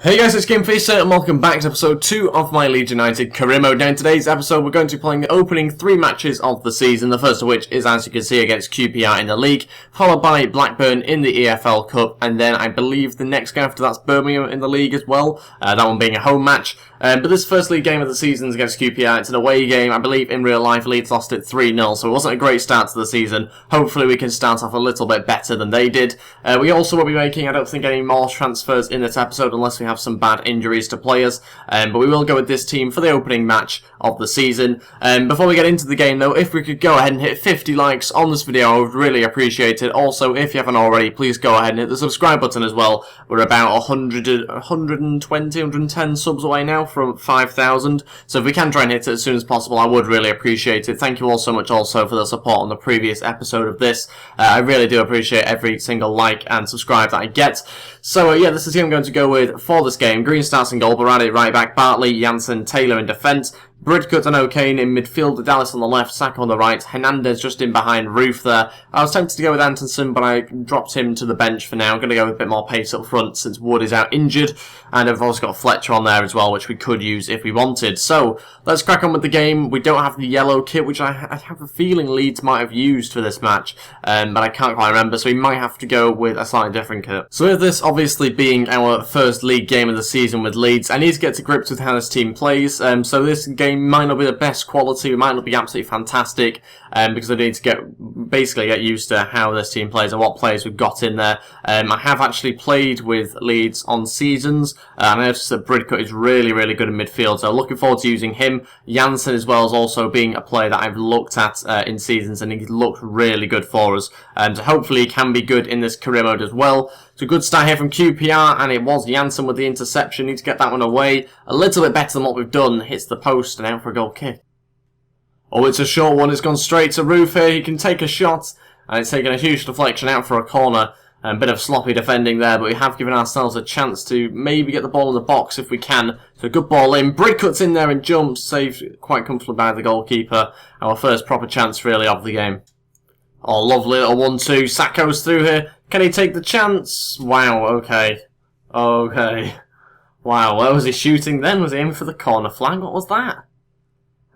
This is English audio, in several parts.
Hey guys, it's GameFacer and welcome back to episode 2 of my Leeds United career mode. Now in today's episode we're going to be playing the opening 3 matches of the season, the first of which is, as you can see, against QPR in the league, followed by Blackburn in the EFL Cup, and then I believe the next game after that's Birmingham in the league as well, that one being a home match. But this first league game of the season is against QPR. It's an away game. I believe in real life Leeds lost it 3-0, so it wasn't a great start to the season. Hopefully we can start off a little bit better than they did. We also will be making, I don't think, any more transfers in this episode unless we have some bad injuries to players. But we will go with this team for the opening match of the season. Before we get into the game though, if we could go ahead and hit 50 likes on this video, I would really appreciate it. Also, if you haven't already, please go ahead and hit the subscribe button as well. We're about 110 subs away now from 5,000, so if we can try and hit it as soon as possible, I would really appreciate it. Thank you all so much also for the support on the previous episode of this. I really do appreciate every single like and subscribe that I get. So yeah, this is who I'm going to go with for this game. Green starts in goal, Baradi right back, Bartley, Janssen, Taylor in defence, Bridcut and O'Kane in midfield, Dallas on the left, Saka on the right, Hernandez just in behind Roof there. I was tempted to go with Antonsen, but I dropped him to the bench for now. I'm going to go with a bit more pace up front since Wood is out injured, and I've also got Fletcher on there as well, which we could use if we wanted. So, let's crack on with the game. We don't have the yellow kit, which I have a feeling Leeds might have used for this match, but I can't quite remember, so we might have to go with a slightly different kit. So with this obviously being our first league game of the season with Leeds, I need to get to grips with how this team plays, so this game might not be the best quality, it might not be absolutely fantastic, because I need to basically get used to how this team plays and what players we've got in there. I have actually played with Leeds on seasons, and I noticed that Bridcut is really, really good in midfield, so looking forward to using him. Janssen as well as also being a player that I've looked at in seasons, and he's looked really good for us, so hopefully he can be good in this career mode as well. So good start here from QPR, and it was Janssen with the interception. Need to get that one away. A little bit better than what we've done. Hits the post and out for a goal kick. Oh, it's a short one. It's gone straight to Roof here. He can take a shot, and it's taken a huge deflection out for a corner. A bit of sloppy defending there, but we have given ourselves a chance to maybe get the ball in the box if we can. So good ball in. Bridcut's in there and jumps, saved quite comfortably by the goalkeeper. Our first proper chance really of the game. Oh, lovely little 1-2. Sacco's through here. Can he take the chance? Wow, okay. Okay. Wow, where was he shooting then? Was he aiming for the corner flag? What was that?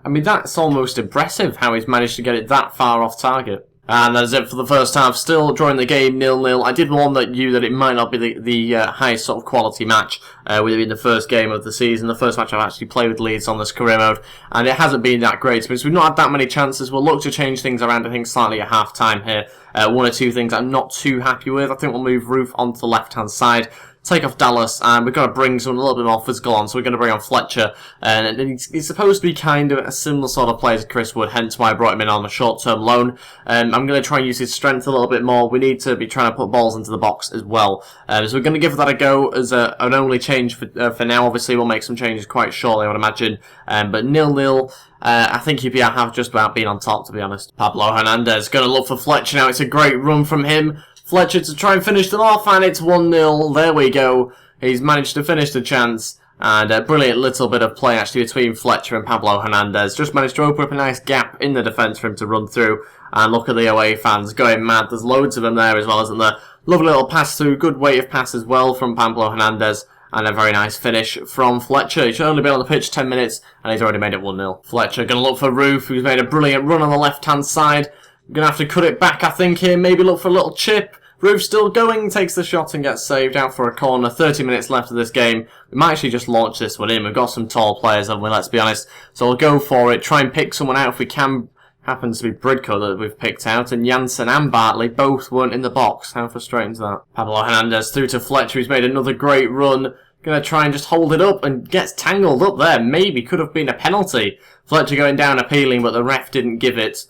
I mean, that's almost impressive how he's managed to get it that far off target. And that is it for the first half. Still drawing the game 0-0. I did warn you that it might not be the highest sort of quality match with it being the first game of the season, the first match I've actually played with Leeds on this career mode, and it hasn't been that great. Because we've not had that many chances. We'll look to change things around, I think, slightly at half time here. One or two things I'm not too happy with. I think we'll move Roof onto the left hand side, take off Dallas, and we've got to bring someone a little bit more physical on, so we're going to bring on Fletcher, and he's supposed to be kind of a similar sort of player to Chris Wood, hence why I brought him in on a short-term loan. I'm going to try and use his strength a little bit more. We need to be trying to put balls into the box as well, so we're going to give that a go as an only change for now. Obviously we'll make some changes quite shortly, I would imagine, but 0-0. I think QPR have just about been on top, to be honest. Pablo Hernandez going to look for Fletcher now. It's a great run from him. Fletcher to try and finish them off, and it's 1-0. There we go. He's managed to finish the chance, and a brilliant little bit of play actually between Fletcher and Pablo Hernandez. Just managed to open up a nice gap in the defence for him to run through, and look at the away fans going mad. There's loads of them there as well, isn't there? Lovely little pass through, good weight of pass as well from Pablo Hernandez, and a very nice finish from Fletcher. He should only be on the pitch 10 minutes, and he's already made it 1-0. Fletcher going to look for Roof, who's made a brilliant run on the left-hand side. Going to have to cut it back, I think, here. Maybe look for a little chip. Roof still going, takes the shot and gets saved out for a corner. 30 minutes left of this game. We might actually just launch this one in. We've got some tall players, haven't we? Let's be honest. So we'll go for it. Try and pick someone out if we can. Happens to be Bridcut that we've picked out. And Janssen and Bartley both weren't in the box. How frustrating is that? Pablo Hernandez through to Fletcher, who's made another great run. Going to try and just hold it up and gets tangled up there. Maybe could have been a penalty. Fletcher going down appealing, but the ref didn't give it.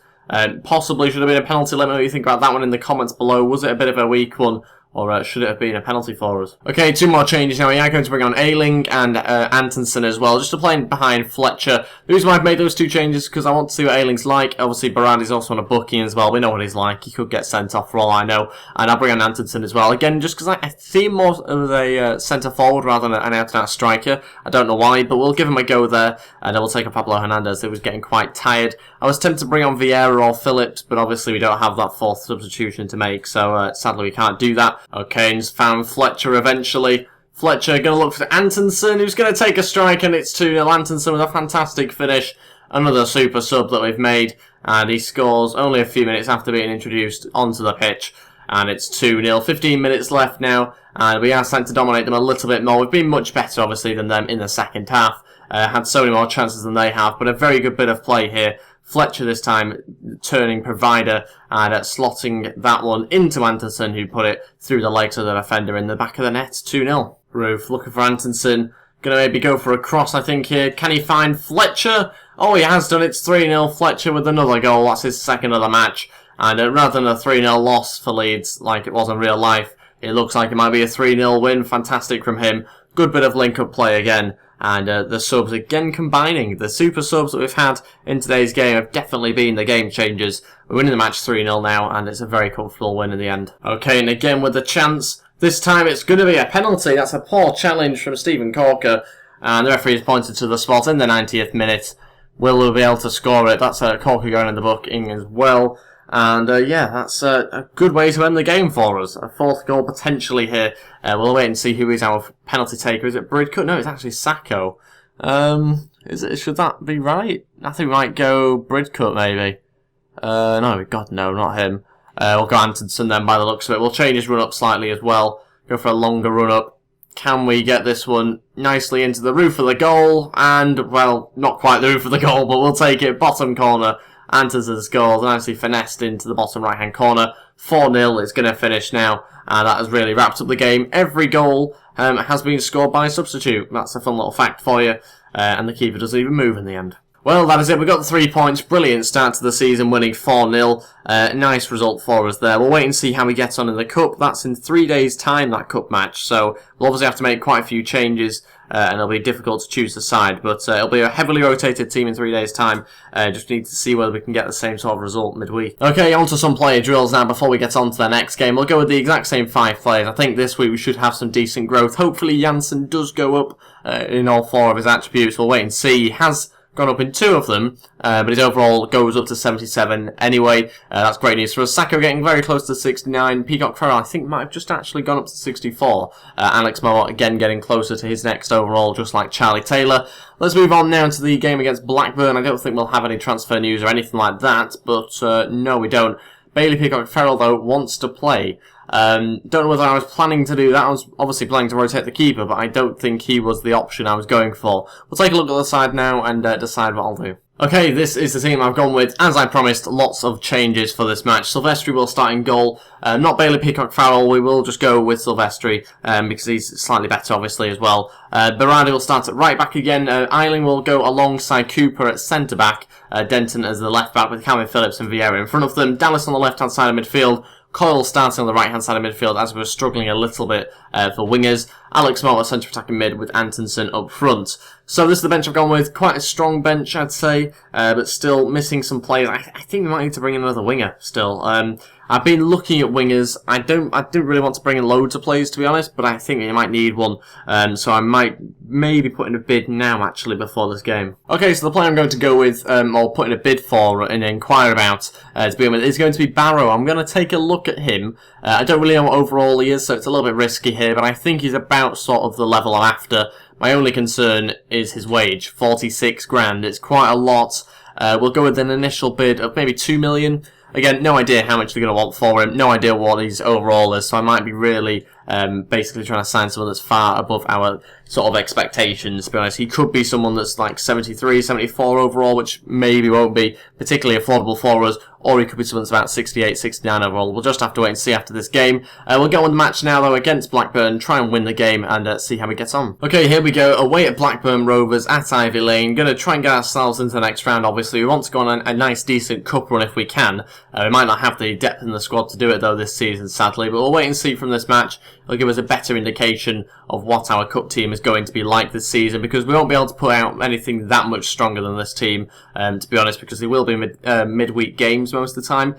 Possibly should have been a penalty. Let me know what you think about that one in the comments below. Was it a bit of a weak one? Or should it have been a penalty for us? Okay, two more changes now. We are going to bring on Ayling and Antonsen as well, just to play behind Fletcher. The reason why I've made those two changes is because I want to see what Ayling's like. Obviously, Baradi's also on a booking as well. We know what he's like. He could get sent off for all I know. And I'll bring on Antonsen as well. Again, just because I see him more as a centre-forward rather than an out-and-out striker. I don't know why, but we'll give him a go there. And I will take a Pablo Hernandez, who was getting quite tired. I was tempted to bring on Vieira or Phillips, but obviously we don't have that fourth substitution to make. So sadly, we can't do that. Okay, and found Fletcher eventually. Fletcher going to look for Antonsen, who's going to take a strike, and it's 2-0. Antonsen with a fantastic finish. Another super sub that we've made, and he scores only a few minutes after being introduced onto the pitch. And it's 2-0. 15 minutes left now, and we are starting to dominate them a little bit more. We've been much better, obviously, than them in the second half. Had so many more chances than they have, but a very good bit of play here. Fletcher this time turning provider and slotting that one into Antonsen, who put it through the legs of the defender in the back of the net. 2-0. Roof looking for Antonsen. Going to maybe go for a cross, I think, here. Can he find Fletcher? Oh, he has done. It's 3-0. Fletcher with another goal. That's his second of the match. And rather than a 3-0 loss for Leeds, like it was in real life, it looks like it might be a 3-0 win. Fantastic from him. Good bit of link-up play again. And the subs again combining. The super subs that we've had in today's game have definitely been the game changers. We're winning the match 3-0 now, and it's a very comfortable win in the end. Okay, and again with the chance. This time it's going to be a penalty. That's a poor challenge from Stephen Corker. And the referee has pointed to the spot in the 90th minute. Will we be able to score it? That's Corker going in the booking as well. And yeah, that's a good way to end the game for us. A fourth goal potentially here. We'll wait and see who is our penalty taker. Is it Bridcut? No, it's actually Sacco. Should that be right? I think we might go Bridcut maybe. No, God, no, not him. We'll go Antonsen then by the looks of it. We'll change his run-up slightly as well. Go for a longer run-up. Can we get this one nicely into the roof of the goal? And, well, not quite the roof of the goal, but we'll take it. Bottom corner. Antonsen scores, nicely finessed into the bottom right-hand corner. 4-0, it's going to finish now. And that has really wrapped up the game. Every goal has been scored by a substitute. That's a fun little fact for you. And the keeper doesn't even move in the end. Well, that is it. We got the 3 points. Brilliant start to the season, winning 4-0. Nice result for us there. We'll wait and see how we get on in the Cup. That's in 3 days' time, that Cup match. So we'll obviously have to make quite a few changes, and it'll be difficult to choose the side. But it'll be a heavily rotated team in 3 days' time. Just need to see whether we can get the same sort of result midweek. Okay, on to some player drills now before we get on to the next game. We'll go with the exact same 5 players. I think this week we should have some decent growth. Hopefully Janssen does go up in all 4 of his attributes. We'll wait and see. He has gone up in 2 of them, but his overall goes up to 77 anyway. That's great news for us. Sacco getting very close to 69. Peacock Farrell, I think, might have just actually gone up to 64. Alex Moore, again, getting closer to his next overall, just like Charlie Taylor. Let's move on now to the game against Blackburn. I don't think we'll have any transfer news or anything like that, but no, we don't. Bailey Peacock Farrell, though, wants to play. Don't know whether I was planning to do that. I was obviously planning to rotate the keeper, but I don't think he was the option I was going for. We'll take a look at the side now and decide what I'll do. Okay, this is the team I've gone with. As I promised, lots of changes for this match. Silvestri will start in goal. Not Bailey Peacock Farrell. We will just go with Silvestri because he's slightly better, obviously, as well. Berardi will start at right back again. Eiling will go alongside Cooper at centre back. Denton as the left back with Calvin Phillips and Vieira in front of them. Dallas on the left hand side of midfield. Coyle starting on the right-hand side of midfield as we were struggling a little bit for wingers. Alex Moore centre attacking mid with Antonsen up front. So this is the bench I've gone with. Quite a strong bench, I'd say, but still missing some players. I think we might need to bring in another winger still. I've been looking at wingers. I didn't really want to bring in loads of players, to be honest, but I think you might need one. So I might maybe put in a bid now, actually, before this game. Okay, so the player I'm going to go with, or put in a bid for and inquire about, to begin with, is going to be Barrow. I'm going to take a look at him. I don't really know what overall he is, so it's a little bit risky here, but I think he's about sort of the level I'm after. My only concern is his wage, 46 grand. It's quite a lot. We'll go with an initial bid of maybe 2 million. Again, no idea how much they're going to want for him. No idea what his overall is, so I might be really basically trying to sign someone that's far above our sort of expectations, to be honest. He could be someone that's like 73, 74 overall, which maybe won't be particularly affordable for us, or he could be someone that's about 68, 69 overall. We'll just have to wait and see after this game. We'll get on the match now, though, against Blackburn, try and win the game and see how we get on. Okay, here we go, away at Blackburn Rovers at Ivy Lane. Going to try and get ourselves into the next round, obviously. We want to go on a nice, decent cup run if we can. We might not have the depth in the squad to do it, though, this season, sadly, but we'll wait and see from this match. It'll give us a better indication of what our cup team is going to be like this season, because we won't be able to put out anything that much stronger than this team, to be honest, because they will be midweek games most of the time,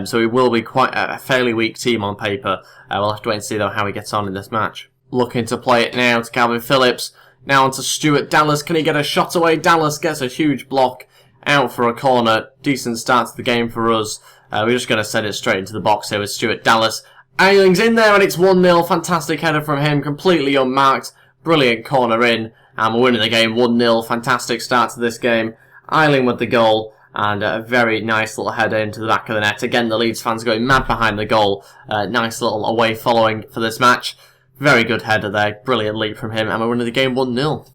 so we will be quite a fairly weak team on paper. We'll have to wait and see, though, how we get on in this match. Looking to play it now to Calvin Phillips. Now on to Stuart Dallas. Can he get a shot away? Dallas gets a huge block out for a corner. Decent start to the game for us. We're just going to send it straight into the box here with Stuart Dallas. Ayling's in there and it's 1-0. Fantastic header from him, completely unmarked. Brilliant corner in, and we're winning the game 1-0. Fantastic start to this game. Ayling with the goal, and a very nice little header into the back of the net. Again, the Leeds fans going mad behind the goal. Nice little away following for this match. Very good header there. Brilliant leap from him, and we're winning the game 1-0.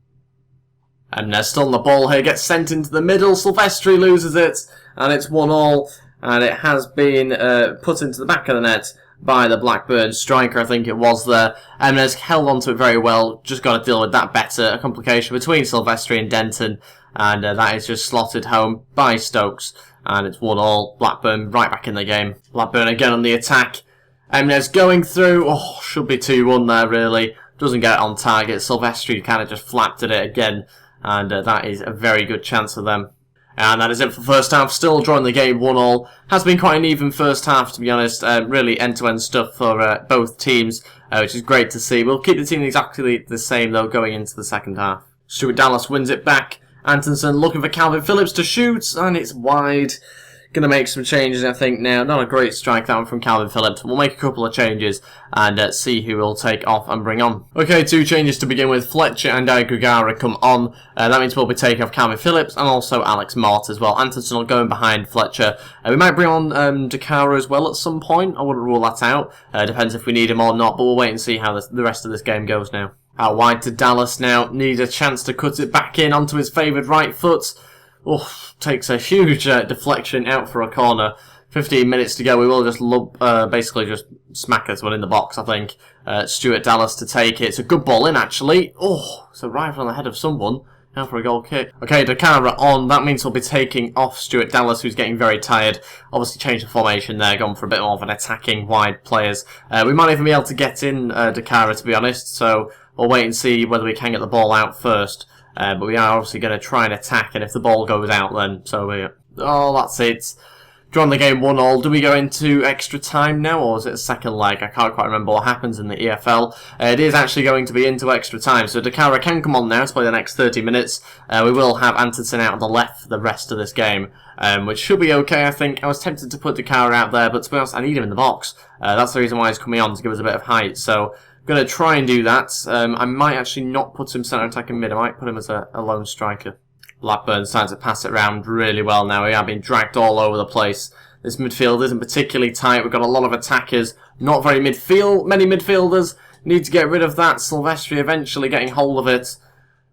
And they're still on the ball here. Gets sent into the middle. Silvestri loses it, and it's 1-1. And it has been put into the back of the net by the Blackburn striker, I think it was there. And has held on to it very well. Just got to deal with that better. A complication between Silvestri and Denton. And that is just slotted home by Stokes. And it's 1-1. Blackburn right back in the game. Blackburn again on the attack. Emnes going through. Oh, should be 2-1 there, really. Doesn't get it on target. Silvestri kind of just flapped at it again. And that is a very good chance for them. And that is it for the first half. Still drawing the game 1-1. Has been quite an even first half, to be honest. Really end-to-end stuff for both teams, which is great to see. We'll keep the team exactly the same, though, going into the second half. Stuart Dallas wins it back. Antonsen looking for Calvin Phillips to shoot, and it's wide. Going to make some changes, I think, now. Not a great strike, that one from Calvin Phillips. We'll make a couple of changes and see who we'll take off and bring on. Okay, 2 changes to begin with. Fletcher and Gugara come on. That means we'll be taking off Calvin Phillips and also Alex Mort as well. Antonsen will go in behind Fletcher. We might bring on Dakara as well at some point. I wouldn't rule that out. Depends if we need him or not, but we'll wait and see how the rest of this game goes now. Out wide to Dallas now. Needs a chance to cut it back in onto his favoured right foot. Oh, takes a huge deflection out for a corner. 15 minutes to go. We will just basically just smack this one in the box, I think. Stuart Dallas to take it. It's a good ball in, actually. Oh, it's arrived on the head of someone. Now for a goal kick. Okay, Dakara on. That means we'll be taking off Stuart Dallas, who's getting very tired. Obviously changed the formation there, gone for a bit more of an attacking wide players. We might even be able to get in Dakara, to be honest. So we'll wait and see whether we can get the ball out first. But we are obviously going to try and attack, and if the ball goes out then, oh, that's it. Drawn the game 1-1. Do we go into extra time now, or is it a second leg? I can't quite remember what happens in the EFL. It is actually going to be into extra time, so Dakara can come on now to play the next 30 minutes. We will have Antonsen out on the left for the rest of this game, which should be okay, I think. I was tempted to put Dakara out there, but to be honest, I need him in the box. That's the reason why he's coming on, to give us a bit of height, so going to try and do that. I might actually not put him centre attacking mid. I might put him as a lone striker. Blackburn decides to pass it around really well now. We are being dragged all over the place. This midfield isn't particularly tight. We've got a lot of attackers. Not very many midfielders. Need to get rid of that. Silvestri eventually getting hold of it.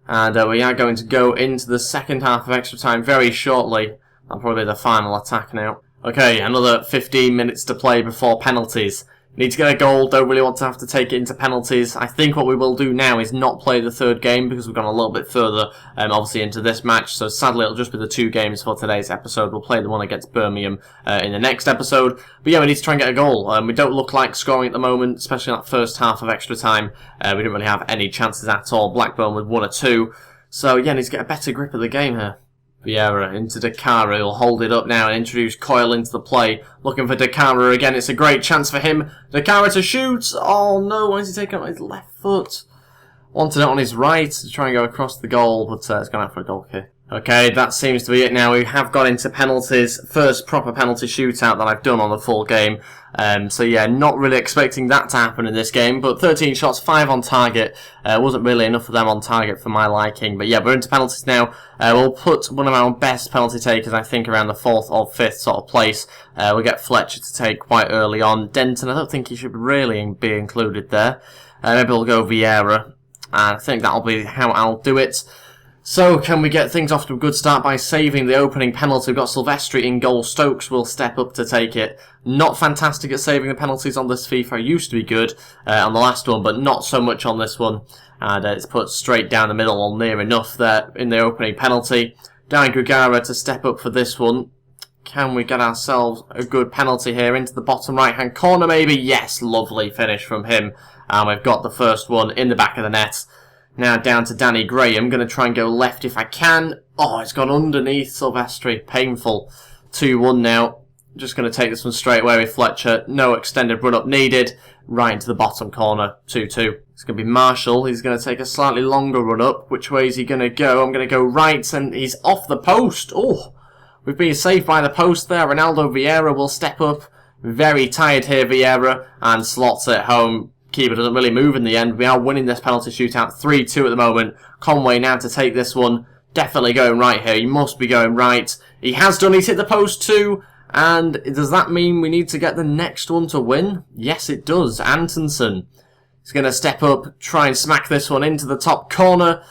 And we are going to go into the second half of extra time very shortly. That'll probably be the final attack now. Okay, another 15 minutes to play before penalties. Need to get a goal, don't really want to have to take it into penalties. I think what we will do now is not play the third game because we've gone a little bit further, obviously, into this match. So sadly, it'll just be the 2 games for today's episode. We'll play the one against Birmingham in the next episode. But yeah, we need to try and get a goal. We don't look like scoring at the moment, especially in that first half of extra time. We didn't really have any chances at all. Blackburn with 1 or 2. So yeah, need to get a better grip of the game here. Vieira into Dakara, he'll hold it up now and introduce Coyle into the play. Looking for Dakara again, it's a great chance for him. Dakara to shoot! Oh no, why is he taking it on his left foot? Wanted it on his right to try and go across the goal, but it's gone out for a goal kick. Okay, that seems to be it now. We have got into penalties. First proper penalty shootout that I've done on the full game. So yeah, not really expecting that to happen in this game, but 13 shots, 5 on target. Wasn't really enough of them on target for my liking. But yeah, we're into penalties now. We'll put one of our best penalty takers, I think, around the 4th or 5th sort of place. We'll get Fletcher to take quite early on. Denton, I don't think he should really be included there. Maybe we'll go Vieira. And I think that'll be how I'll do it. So, can we get things off to a good start by saving the opening penalty? We've got Silvestri in goal. Stokes will step up to take it. Not fantastic at saving the penalties on this FIFA. I used to be good on the last one, but not so much on this one. And it's put straight down the middle or near enough there in the opening penalty. Dan Gugara to step up for this one. Can we get ourselves a good penalty here into the bottom right-hand corner maybe? Yes, lovely finish from him. And we've got the first one in the back of the net. Now down to Danny Graham. Going to try and go left if I can. Oh, it's gone underneath Silvestri. Painful. 2-1 now. Just going to take this one straight away with Fletcher. No extended run-up needed. Right into the bottom corner. 2-2. It's going to be Marshall. He's going to take a slightly longer run-up. Which way is he going to go? I'm going to go right, and he's off the post. Oh, we've been saved by the post there. Ronaldo Vieira will step up. Very tired here, Vieira, and slots it home. Keeper doesn't really move in the end. We are winning this penalty shootout 3-2 at the moment. Conway now to take this one. Definitely going right here. He must be going right. He has done. He's hit the post too. And does that mean we need to get the next one to win? Yes, it does. Antonsen. He's going to step up, try and smack this one into the top corner.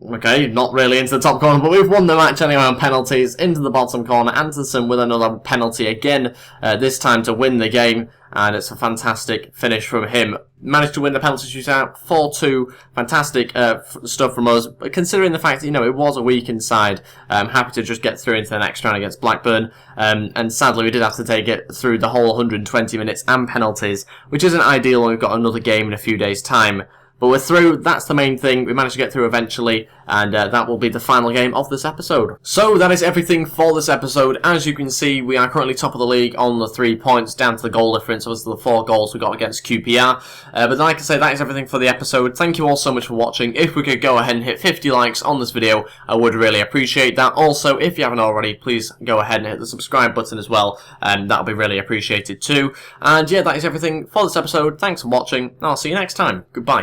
Okay, not really into the top corner, but we've won the match anyway on penalties. Into the bottom corner. Antonsen with another penalty again, this time to win the game. And it's a fantastic finish from him. Managed to win the penalty shootout, 4-2. Fantastic stuff from us. But considering the fact that, it was a weak inside, I'm happy to just get through into the next round against Blackburn. And sadly, we did have to take it through the whole 120 minutes and penalties, which isn't ideal when we've got another game in a few days' time. But we're through, that's the main thing, we managed to get through eventually, and that will be the final game of this episode. So that is everything for this episode. As you can see, we are currently top of the league on the 3 points, down to the goal difference, was the 4 goals we got against QPR. But like I say, that is everything for the episode. Thank you all so much for watching. If we could go ahead and hit 50 likes on this video, I would really appreciate that. Also, if you haven't already, please go ahead and hit the subscribe button as well, and that'll be really appreciated too. And yeah, that is everything for this episode. Thanks for watching, and I'll see you next time. Goodbye.